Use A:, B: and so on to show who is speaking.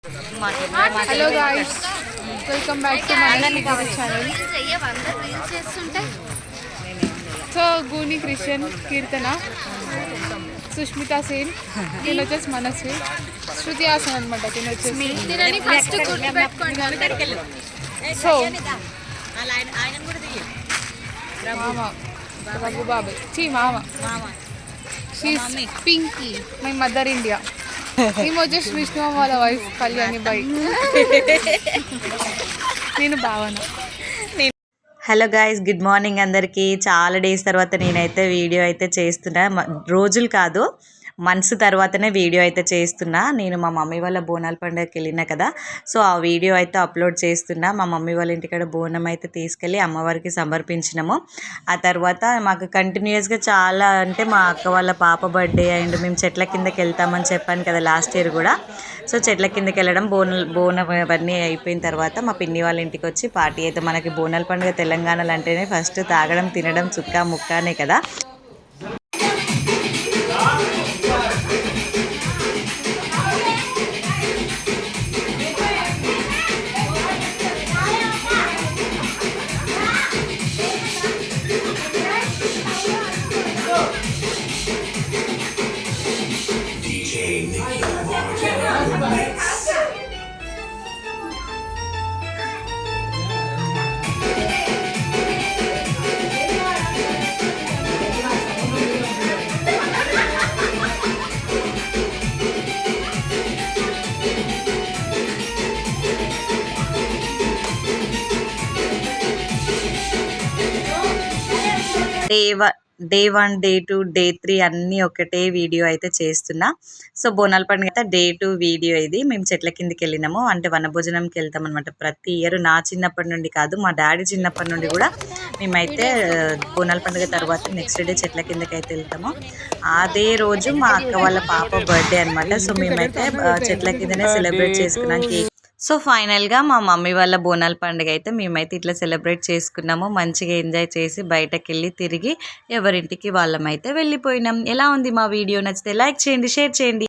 A: Hello guys, welcome back to my channel. So గూని Christian, Keerthana, Sushmita Sen, తిన వచ్చేసి మనస్వి, శృతి హాసన్ అనమాట. తిన వచ్చేసి సో మామ రఘుబాబు మామ, she's Pinky, my mother India. ఈమె వచ్చేసి విష్ణు వాళ్ళ వైఫ్ కళ్యాణి బాయ్. నేను భావన.
B: హలో గాయ్స్, గుడ్ మార్నింగ్ అందరికీ. చాలా డేస్ తర్వాత నేనైతే వీడియో అయితే చేస్తున్నా. రోజులు కాదు, మంత్స్ తర్వాతనే వీడియో అయితే చేస్తున్నా. నేను మా మమ్మీ వాళ్ళ బోనాల పండుగకి వెళ్ళినా కదా, సో ఆ వీడియో అయితే అప్లోడ్ చేస్తున్నా. మా మమ్మీ వాళ్ళ ఇంటికాడ బోనం అయితే తీసుకెళ్ళి అమ్మవారికి సమర్పించినాము. ఆ తర్వాత మాకు కంటిన్యూస్గా చాలా, అంటే మా అక్క వాళ్ళ పాప బర్త్డే అండ్ మేము చెట్ల కిందకి వెళ్తామని చెప్పాను కదా లాస్ట్ ఇయర్ కూడా. సో చెట్ల కిందకి వెళ్ళడం, బోనం అవన్నీ అయిపోయిన తర్వాత మా పిన్ని వాళ్ళ ఇంటికి వచ్చి పార్టీ అయితే. మనకి బోనాల పండుగ తెలంగాణలో అంటేనే ఫస్ట్ తాగడం, తినడం, చుక్క ముక్కనే కదా. డే 1, డే 2, డే 3 అన్నీ ఒకటే వీడియో అయితే చేస్తున్నా. సో బోనాల పండుగ అయితే డే 2 వీడియో ఇది. మేము చెట్ల కిందకి వెళ్ళినాము, అంటే వనభోజనంకి వెళ్తాం అనమాట ప్రతి ఇయర్. నా చిన్నప్పటి నుండి కాదు, మా డాడీ చిన్నప్పటి నుండి కూడా మేమైతే బోనాల పండుగ తర్వాత నెక్స్ట్ డే చెట్ల కిందకి అయితే వెళ్తాము. అదే రోజు మా అక్క వాళ్ళ పాప బర్త్డే అనమాట. సో మేమైతే చెట్ల కిందనే సెలబ్రేట్ చేసుకున్నాం. సో ఫైనల్గా మా మమ్మీ వాళ్ళ బోనాల పండుగ అయితే మేమైతే ఇట్లా సెలబ్రేట్ చేసుకున్నాము. మంచిగా ఎంజాయ్ చేసి బయటకు వెళ్ళి తిరిగి ఎవరింటికి వాళ్ళమైతే వెళ్ళిపోయినాం. ఎలా ఉంది మా వీడియో? నచ్చితే లైక్ చేయండి, షేర్ చేయండి.